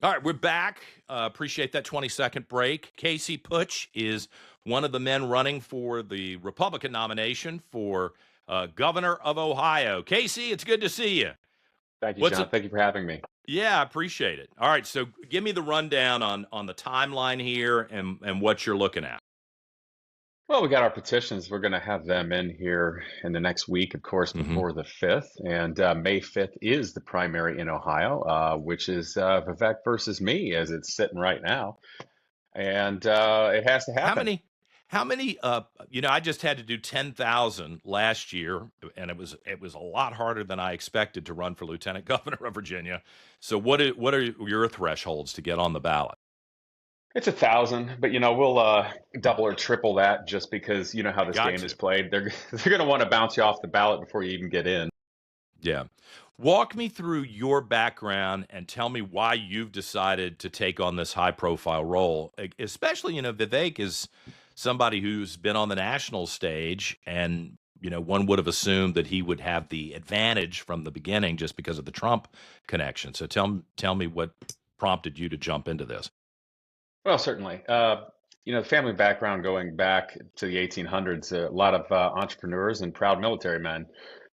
All right, we're back. Appreciate that 20-second break. Casey Putsch is one of the men running for the Republican nomination for governor of Ohio. Casey, it's good to see you. Thank you, What's it? John. Thank you for having me. Yeah, I appreciate it. All right, so give me the rundown on the timeline here and what you're looking at. Well, we got our petitions. We're going to have them in here in the next week, of course, Hmm. before the 5th. And May 5th is the primary in Ohio, which is Vivek versus me as it's sitting right now. And it has to How happen. many? How many? I just had to do 10,000 last year, and it was a lot harder than I expected to run for lieutenant governor of Virginia. So what are your thresholds to get on the ballot? It's 1,000, but we'll double or triple that just because you know how this Got game is to. played. They're going to want to bounce you off the ballot before you even get in. Yeah. Walk me through your background and tell me why you've decided to take on this high profile role. Especially, Vivek is somebody who's been on the national stage, and, one would have assumed that he would have the advantage from the beginning just because of the Trump connection. So tell me what prompted you to jump into this. Well, certainly. The family background going back to the 1800s, a lot of entrepreneurs and proud military men.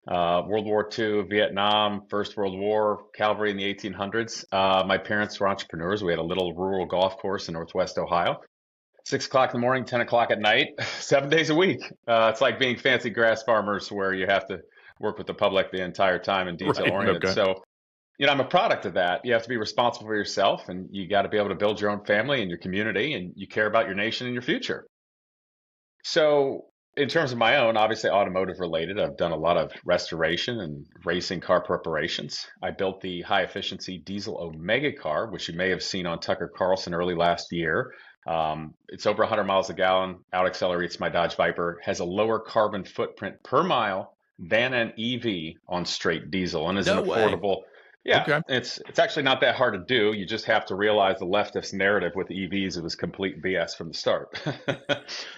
World War II, Vietnam, First World War, cavalry in the 1800s. My parents were entrepreneurs. We had a little rural golf course in Northwest Ohio. 6 o'clock in the morning, 10 o'clock at night, 7 days a week. It's like being fancy grass farmers where you have to work with the public the entire time and detail Right. oriented. Okay. So I'm a product of that. You have to be responsible for yourself, and you got to be able to build your own family and your community, and you care about your nation and your future. So, in terms of my own, obviously automotive related, I've done a lot of restoration and racing car preparations. I built the high efficiency diesel Omega car, which you may have seen on Tucker Carlson early last year. It's over 100 miles a gallon, out accelerates my Dodge Viper, has a lower carbon footprint per mile than an EV on straight diesel, and is an No way. affordable. Yeah, Okay. it's actually not that hard to do. You just have to realize the leftist narrative with EVs, it was complete BS from the start,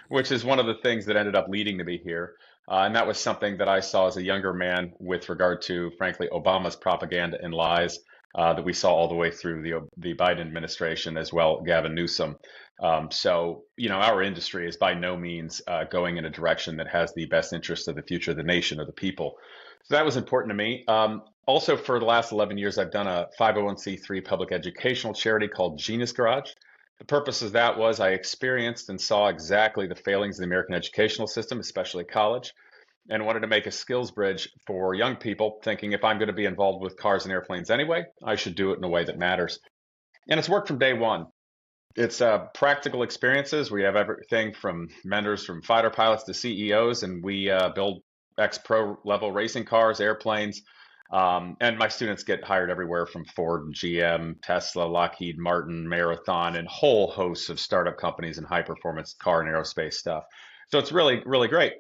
which is one of the things that ended up leading to me here. And that was something that I saw as a younger man with regard to, frankly, Obama's propaganda and lies that we saw all the way through the Biden administration as well, Gavin Newsom. Our industry is by no means going in a direction that has the best interest of the future of the nation or the people. So that was important to me. Also, for the last 11 years, I've done a 501c3 public educational charity called Genius Garage. The purpose of that was I experienced and saw exactly the failings of the American educational system, especially college, and wanted to make a skills bridge for young people, thinking if I'm going to be involved with cars and airplanes anyway, I should do it in a way that matters. And it's worked from day one. It's practical experiences. We have everything from mentors from fighter pilots to CEOs, and we build ex-pro level racing cars, airplanes. And my students get hired everywhere from Ford, GM, Tesla, Lockheed Martin, Marathon, and whole hosts of startup companies and high performance car and aerospace stuff. So it's really, really great.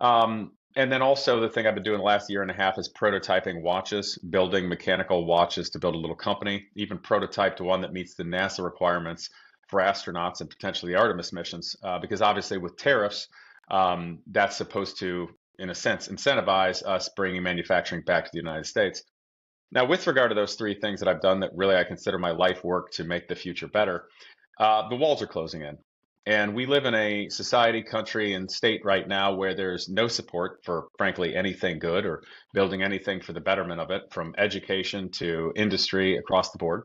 And then also the thing I've been doing the last year and a half is prototyping watches, building mechanical watches to build a little company, even prototyped one that meets the NASA requirements for astronauts and potentially the Artemis missions. Because obviously with tariffs, that's supposed to, in a sense, incentivize us bringing manufacturing back to the United States. Now, with regard to those three things that I've done that really I consider my life work to make the future better, the walls are closing in. And we live in a society, country, and state right now where there's no support for, frankly, anything good or building anything for the betterment of it, from education to industry across the board.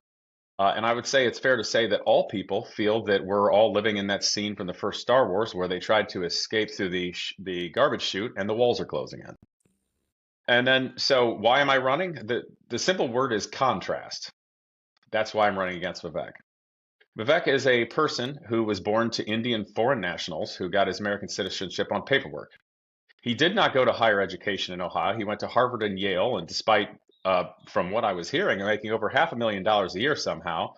And I would say it's fair to say that all people feel that we're all living in that scene from the first Star Wars where they tried to escape through the garbage chute and the walls are closing in. And then, so why am I running? The simple word is contrast. That's why I'm running against Vivek. Vivek is a person who was born to Indian foreign nationals who got his American citizenship on paperwork. He did not go to higher education in Ohio. He went to Harvard and Yale, and despite, from what I was hearing, making over $500,000 a year somehow,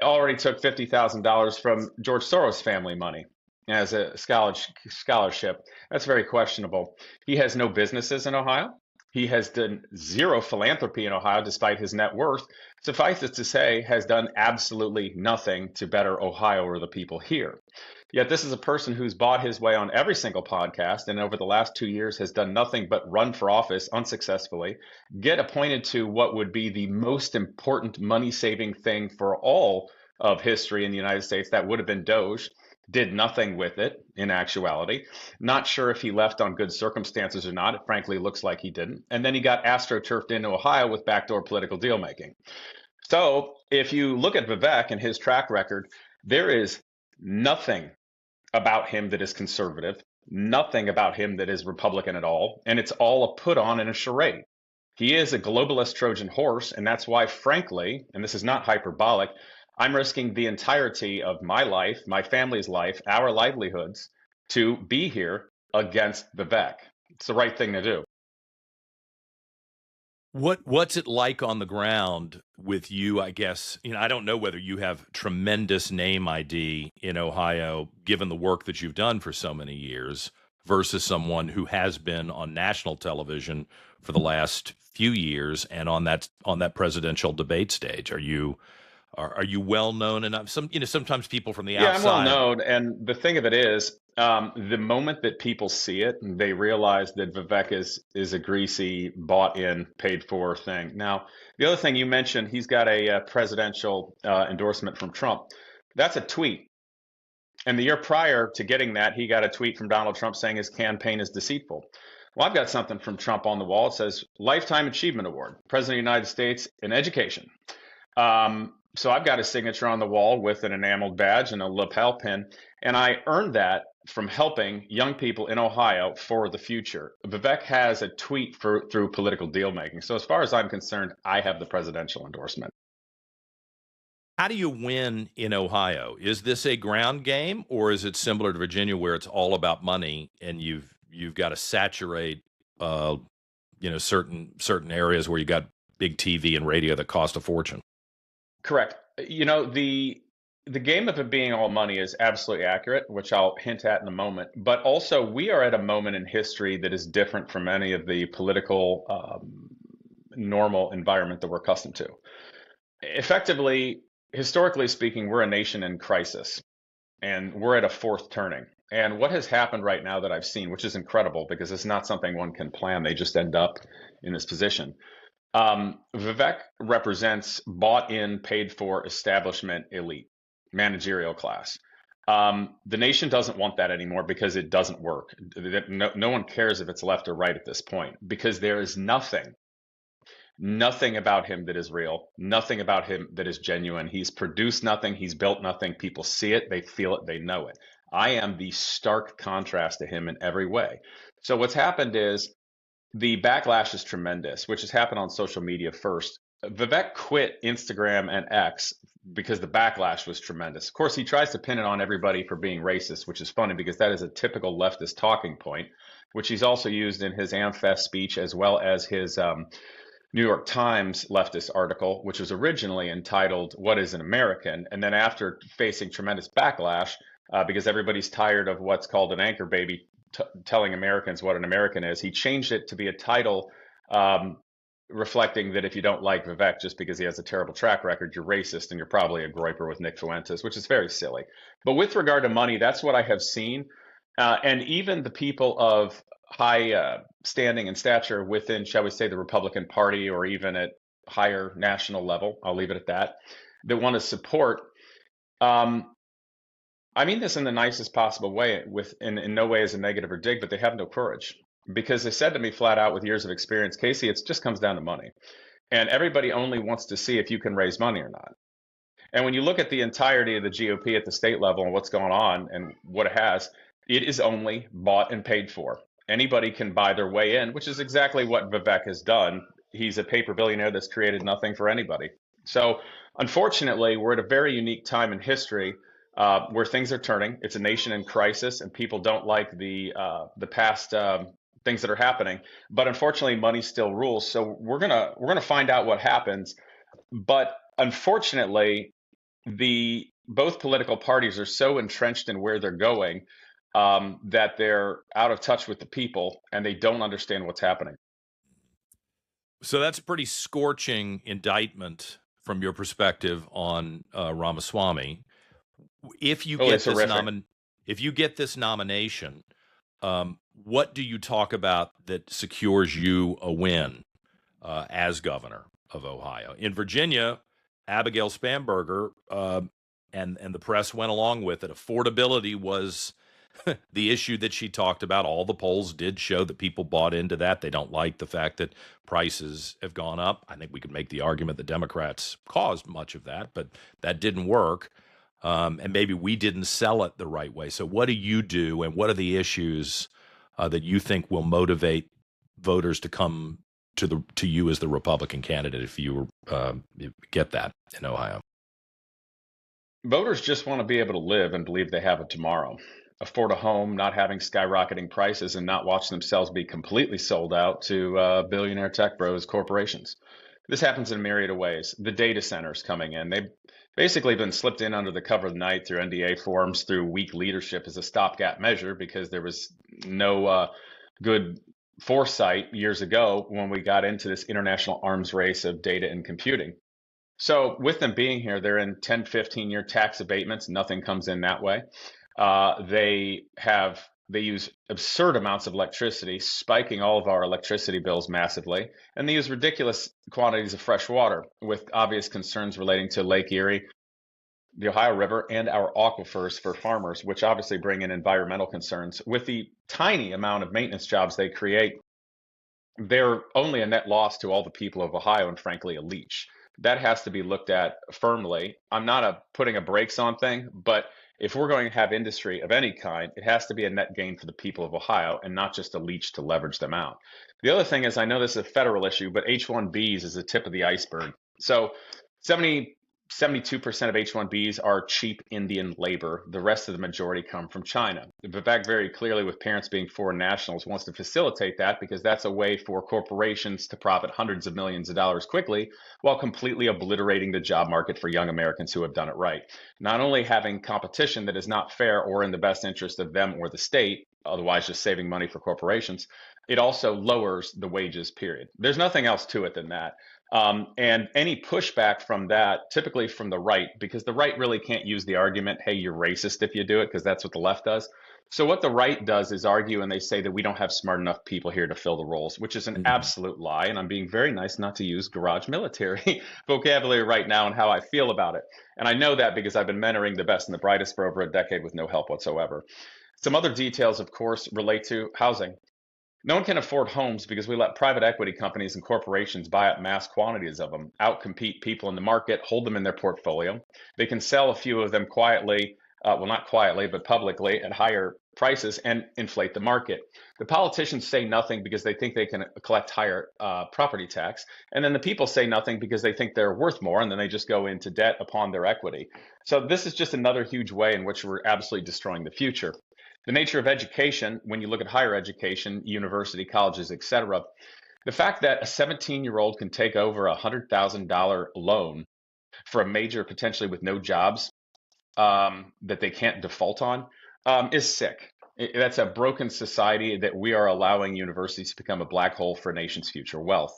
already took $50,000 from George Soros' family money as a scholarship. That's very questionable. He has no businesses in Ohio. He has done zero philanthropy in Ohio despite his net worth. Suffice it to say, has done absolutely nothing to better Ohio or the people here. Yet this is a person who's bought his way on every single podcast and over the last 2 years has done nothing but run for office unsuccessfully, get appointed to what would be the most important money saving thing for all of history in the United States. That would have been Doge. Did nothing with it in actuality. Not sure if he left on good circumstances or not. It frankly looks like he didn't. And then he got astroturfed into Ohio with backdoor political deal making. So if you look at Vivek and his track record, there is nothing about him that is conservative, nothing about him that is Republican at all, and it's all a put on and a charade. He is a globalist Trojan horse, and that's why, frankly, and this is not hyperbolic, I'm risking the entirety of my life, my family's life, our livelihoods to be here against Vivek. It's the right thing to do. What's it like on the ground with you? I guess, I don't know whether you have tremendous name ID in Ohio, given the work that you've done for so many years, versus someone who has been on national television for the last few years and on that presidential debate stage. Are you well known enough? Sometimes people from the Yeah, I'm well outside. known. And the thing of it is, the moment that people see it, they realize that Vivek is a greasy, bought in, paid for thing. Now, the other thing you mentioned, he's got a presidential endorsement from Trump. That's a tweet. And the year prior to getting that, he got a tweet from Donald Trump saying his campaign is deceitful. Well, I've got something from Trump on the wall. It says Lifetime Achievement Award, President of the United States in Education. So I've got a signature on the wall with an enameled badge and a lapel pin, and I earned that from helping young people in Ohio for the future. Vivek has a tweet through political deal making. So as far as I'm concerned, I have the presidential endorsement. How do you win in Ohio? Is this a ground game, or is it similar to Virginia, where it's all about money and you've got to saturate, uh, certain areas where you got big TV and radio that cost a fortune? Correct. The game of it being all money is absolutely accurate, which I'll hint at in a moment. But also, we are at a moment in history that is different from any of the political normal environment that we're accustomed to. Effectively, historically speaking, we're a nation in crisis, and we're at a fourth turning. And what has happened right now that I've seen, which is incredible because it's not something one can plan, they just end up in this position. Vivek represents bought in, paid for establishment elite, managerial class. The nation doesn't want that anymore because it doesn't work. No one cares if it's left or right at this point because there is nothing about him that is real, nothing about him that is genuine. He's produced nothing, he's built nothing. People see it, they feel it, they know it. I am the stark contrast to him in every way. So what's happened is the backlash is tremendous, which has happened on social media first. Vivek quit Instagram and X because the backlash was tremendous. Of course, he tries to pin it on everybody for being racist, which is funny because that is a typical leftist talking point, which he's also used in his AmFest speech as well as his New York Times leftist article, which was originally entitled "What is an American?" And then after facing tremendous backlash, because everybody's tired of what's called an anchor baby telling Americans what an American is, he changed it to be a title reflecting that if you don't like Vivek just because he has a terrible track record, you're racist and you're probably a groiper with Nick Fuentes, which is very silly. But with regard to money, that's what I have seen. And even the people of high standing and stature within, shall we say, the Republican Party or even at higher national level, I'll leave it at that want to support. I mean this in the nicest possible way, in no way as a negative or dig, but they have no courage. Because they said to me flat out with years of experience, Casey, it just comes down to money. And everybody only wants to see if you can raise money or not. And when you look at the entirety of the GOP at the state level and what's going on and what it has, it is only bought and paid for. Anybody can buy their way in, which is exactly what Vivek has done. He's a paper billionaire that's created nothing for anybody. So unfortunately, we're at a very unique time in history where things are turning. It's a nation in crisis, and people don't like the past things that are happening. But unfortunately, money still rules. So we're gonna find out what happens. But unfortunately, both political parties are so entrenched in where they're going that they're out of touch with the people and they don't understand what's happening. So that's a pretty scorching indictment from your perspective on Ramaswamy. If you Oh, get it's this horrific. if you get this nomination, what do you talk about that secures you a win as governor of Ohio? In Virginia, Abigail Spanberger and the press went along with it. Affordability was the issue that she talked about. All the polls did show that people bought into that. They don't like the fact that prices have gone up. I think we could make the argument the Democrats caused much of that, but that didn't work. And maybe we didn't sell it the right way. So, what do you do, and what are the issues that you think will motivate voters to come to you as the Republican candidate if you get that in Ohio? Voters just want to be able to live and believe they have a tomorrow, afford a home, not having skyrocketing prices, and not watch themselves be completely sold out to billionaire tech bros corporations. This happens in a myriad of ways. The data centers coming in, they've basically been slipped in under the cover of the night through NDA forms, through weak leadership as a stopgap measure because there was no good foresight years ago when we got into this international arms race of data and computing. So with them being here, they're in 10, 15-year tax abatements. Nothing comes in that way. They use absurd amounts of electricity, spiking all of our electricity bills massively, and they use ridiculous quantities of fresh water, with obvious concerns relating to Lake Erie, the Ohio River, and our aquifers for farmers, which obviously bring in environmental concerns. With the tiny amount of maintenance jobs they create, they're only a net loss to all the people of Ohio and frankly a leech. That has to be looked at firmly. I'm not putting a brakes on thing, but if we're going to have industry of any kind, it has to be a net gain for the people of Ohio and not just a leech to leverage them out. The other thing is, I know this is a federal issue, but H-1Bs is the tip of the iceberg. So 70 72% of H-1Bs are cheap Indian labor. The rest of the majority come from China. Vivek very clearly, with parents being foreign nationals, wants to facilitate that because that's a way for corporations to profit hundreds of millions of dollars quickly while completely obliterating the job market for young Americans who have done it right. Not only having competition that is not fair or in the best interest of them or the state, otherwise just saving money for corporations, it also lowers the wages, period. There's nothing else to it than that. And any pushback from that, typically from the right, because the right really can't use the argument, hey, you're racist if you do it, because that's what the left does. So what the right does is argue, and they say that we don't have smart enough people here to fill the roles, which is an Mhm. absolute lie. And I'm being very nice not to use garage military vocabulary right now and how I feel about it. And I know that because I've been mentoring the best and the brightest for over a decade with no help whatsoever. Some other details, of course, relate to housing. No one can afford homes because we let private equity companies and corporations buy up mass quantities of them, outcompete people in the market, hold them in their portfolio. They can sell a few of them quietly, well, not quietly, but publicly at higher prices and inflate the market. The politicians say nothing because they think they can collect higher property tax. And then the people say nothing because they think they're worth more, and then they just go into debt upon their equity. So this is just another huge way in which we're absolutely destroying the future. The nature of education, when you look at higher education, university, colleges, etc., the fact that a 17-year-old can take over a $100,000 loan for a major potentially with no jobs that they can't default on is sick. That's a broken society that we are allowing universities to become a black hole for a nation's future wealth.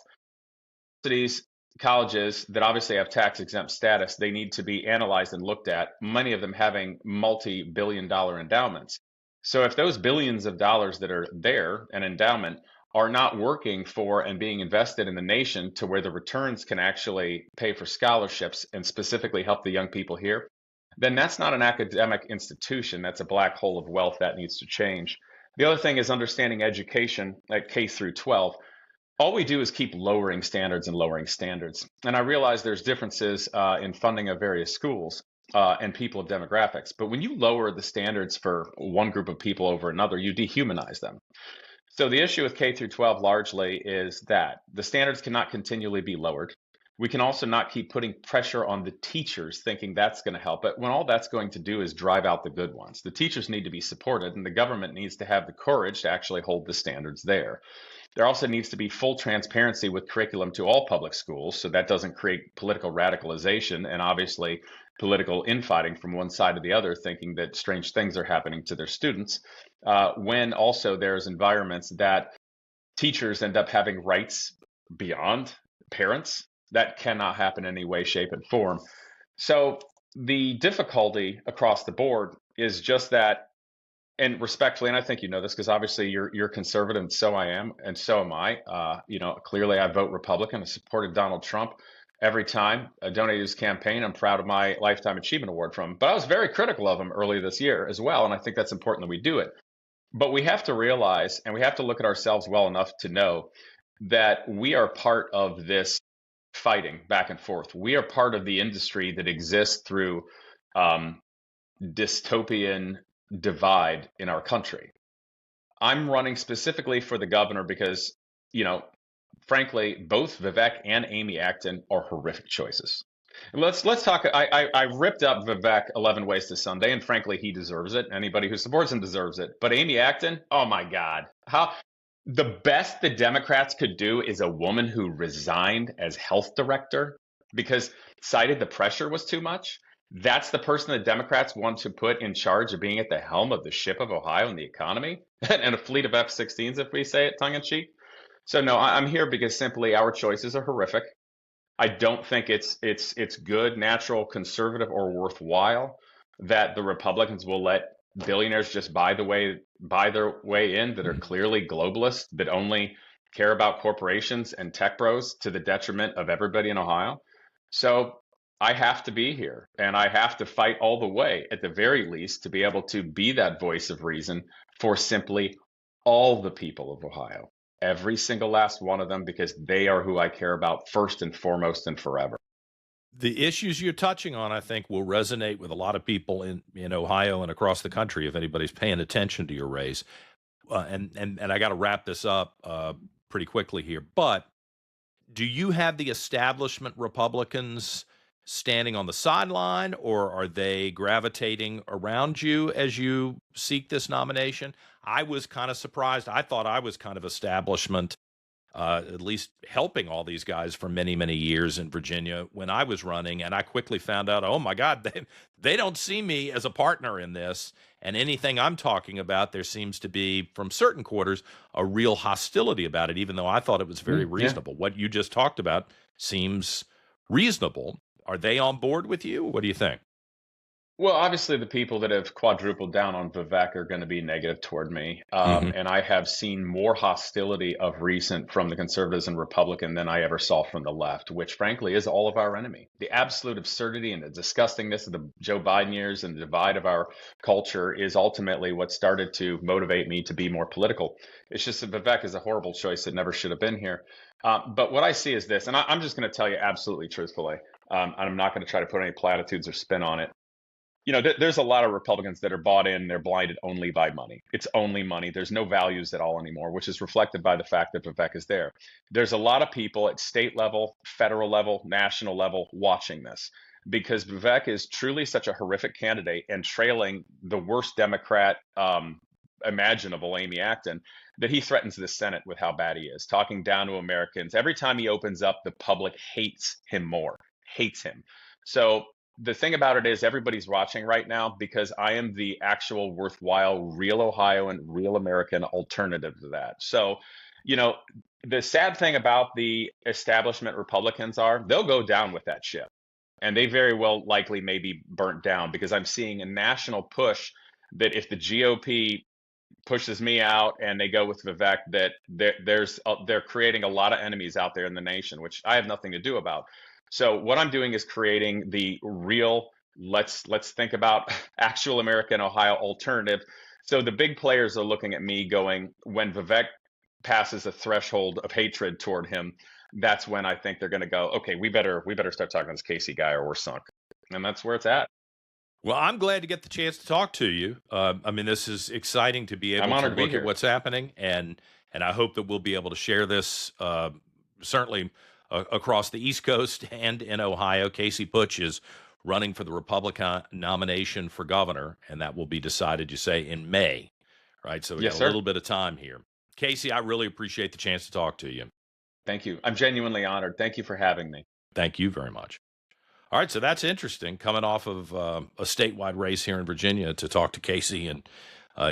Universities, colleges that obviously have tax exempt status, they need to be analyzed and looked at, many of them having multi-billion dollar endowments. So if those billions of dollars that are there, an endowment, are not working for and being invested in the nation to where the returns can actually pay for scholarships and specifically help the young people here, then that's not an academic institution. That's a black hole of wealth that needs to change. The other thing is understanding education at K through 12. All we do is keep lowering standards and lowering standards. And I realize there's differences in funding of various schools and people of demographics. But when you lower the standards for one group of people over another, you dehumanize them. So the issue with K through 12 largely is that the standards cannot continually be lowered. We can also not keep putting pressure on the teachers thinking that's going to help it when all that's going to do is drive out the good ones. The teachers need to be supported, and the government needs to have the courage to actually hold the standards there. There also needs to be full transparency with curriculum to all public schools so that doesn't create political radicalization and obviously political infighting from one side to the other, thinking that strange things are happening to their students. When also there's environments that teachers end up having rights beyond parents. That cannot happen in any way, shape, and form. So the difficulty across the board is just that, and respectfully, and I think you know this because obviously you're conservative, and so I am, and so am I. Clearly I vote Republican. I supported Donald Trump every time I donated his campaign. I'm proud of my Lifetime Achievement Award from him, but I was very critical of him earlier this year as well, and I think that's important that we do it. But we have to realize, and we have to look at ourselves well enough to know that we are part of this fighting back and forth. We are part of the industry that exists through um, dystopian divide in our country. I'm running specifically for the governor because, you know, frankly, both Vivek and Amy Acton are horrific choices. Let's talk. I ripped up Vivek 11 Ways to Sunday, and frankly, he deserves it. Anybody who supports him deserves it. But Amy Acton, oh my God, how the best the Democrats could do is a woman who resigned as health director because cited the pressure was too much. That's the person the Democrats want to put in charge of being at the helm of the ship of Ohio and the economy and a fleet of F-16s, if we say it tongue in cheek. So no, I'm here because simply our choices are horrific. I don't think it's good, natural, conservative, or worthwhile that the Republicans will let billionaires just buy their way in that are clearly globalists that only care about corporations and tech bros to the detriment of everybody in Ohio. So I have to be here and I have to fight all the way at the very least to be able to be that voice of reason for simply all the people of Ohio, every single last one of them, because they are who I care about first and foremost and forever. The issues you're touching on, I think, will resonate with a lot of people in Ohio and across the country if anybody's paying attention to your race. And I got to wrap this up pretty quickly here. But do you have the establishment Republicans standing on the sideline, or are they gravitating around you as you seek this nomination? I was kind of surprised. I thought I was kind of establishment, at least helping all these guys for many, many years in Virginia when I was running. And I quickly found out, oh my God, they don't see me as a partner in this. And anything I'm talking about, there seems to be, from certain quarters, a real hostility about it, even though I thought it was very Yeah. reasonable. What you just talked about seems reasonable. Are they on board with you? What do you think? Well, obviously, the people that have quadrupled down on Vivek are going to be negative toward me. Hmm. And I have seen more hostility of recent from the conservatives and Republican than I ever saw from the left, which frankly is all of our enemy. The absolute absurdity and the disgustingness of the Joe Biden years and the divide of our culture is ultimately what started to motivate me to be more political. It's just that Vivek is a horrible choice that never should have been here. But what I see is this, and I'm just going to tell you absolutely truthfully. I'm not going to try to put any platitudes or spin on it. There's a lot of Republicans that are bought in, they're blinded only by money. It's only money. There's no values at all anymore, which is reflected by the fact that Vivek is there. There's a lot of people at state level, federal level, national level watching this because Vivek is truly such a horrific candidate and trailing the worst Democrat imaginable, Amy Acton, that he threatens the Senate with how bad he is, talking down to Americans. Every time he opens up, the public hates him more, hates him. So the thing about it is everybody's watching right now because I am the actual worthwhile, real Ohioan, real American alternative to that. So, you know, the sad thing about the establishment Republicans are they'll go down with that ship. And they very well likely may be burnt down because I'm seeing a national push that if the GOP pushes me out and they go with Vivek, that they're creating a lot of enemies out there in the nation, which I have nothing to do about. So what I'm doing is creating the real let's think about actual American Ohio alternative. So the big players are looking at me going, when Vivek passes a threshold of hatred toward him, that's when I think they're going to go, okay, we better start talking to this Casey guy or we're sunk. And that's where it's at. Well, I'm glad to get the chance to talk to you. I mean, this is exciting to be I'm able to honored to be look at here. what's happening, and I hope that we'll be able to share this certainly across the East Coast and in Ohio. Casey Putsch is running for the Republican nomination for governor, and that will be decided, you say, in May, right? So we got Yes, a sir. little bit of time here. Casey, I really appreciate the chance to talk to you. Thank you. I'm genuinely honored. Thank you for having me. Thank you very much. All right, so that's interesting. Coming off of a statewide race here in Virginia to talk to Casey and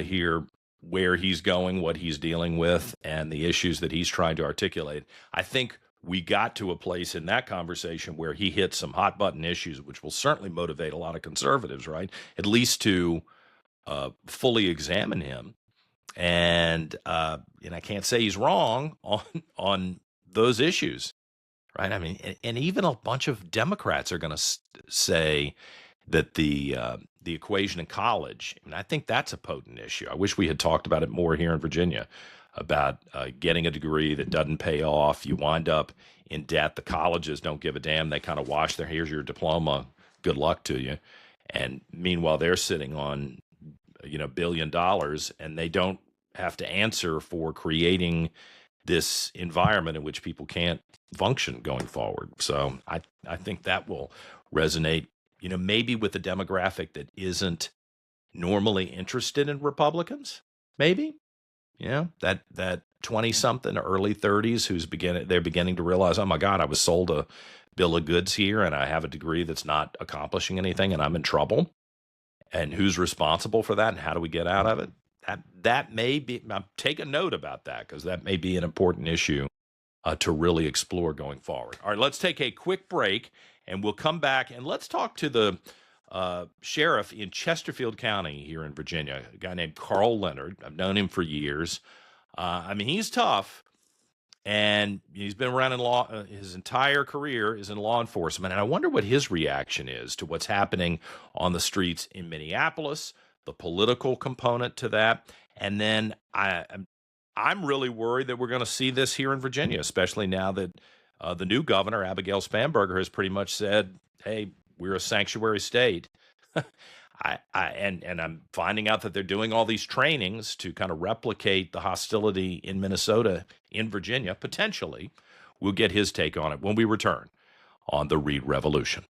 hear where he's going, what he's dealing with, and the issues that he's trying to articulate. I think we got to a place in that conversation where he hit some hot button issues, which will certainly motivate a lot of conservatives, right? At least to fully examine him. And I can't say he's wrong on those issues, right? I mean, and even a bunch of Democrats are going to say that the equation in college. And I think that's a potent issue. I wish we had talked about it more here in Virginia about getting a degree that doesn't pay off. You wind up in debt. The colleges don't give a damn. They kind of wash their here's your diploma. Good luck to you. And meanwhile, they're sitting on $1 billion, and they don't have to answer for creating this environment in which people can't function going forward. So I think that will resonate, maybe with a demographic that isn't normally interested in Republicans, maybe, that 20 something, early 30s they're beginning to realize, oh my God, I was sold a bill of goods here and I have a degree that's not accomplishing anything and I'm in trouble. And who's responsible for that and how do we get out of it? That may be, take a note about that because that may be an important issue to really explore going forward. All right, let's take a quick break and we'll come back and let's talk to the sheriff in Chesterfield County here in Virginia, a guy named Carl Leonard. I've known him for years. He's tough, and he's been around in law. His entire career is in law enforcement, and I wonder what his reaction is to what's happening on the streets in Minneapolis, the political component to that, and then I'm really worried that we're going to see this here in Virginia, especially now that the new governor, Abigail Spanberger, has pretty much said, "Hey, we're a sanctuary state." And I'm finding out that they're doing all these trainings to kind of replicate the hostility in Minnesota, in Virginia, potentially. We'll get his take on it when we return on the Reid Revolution.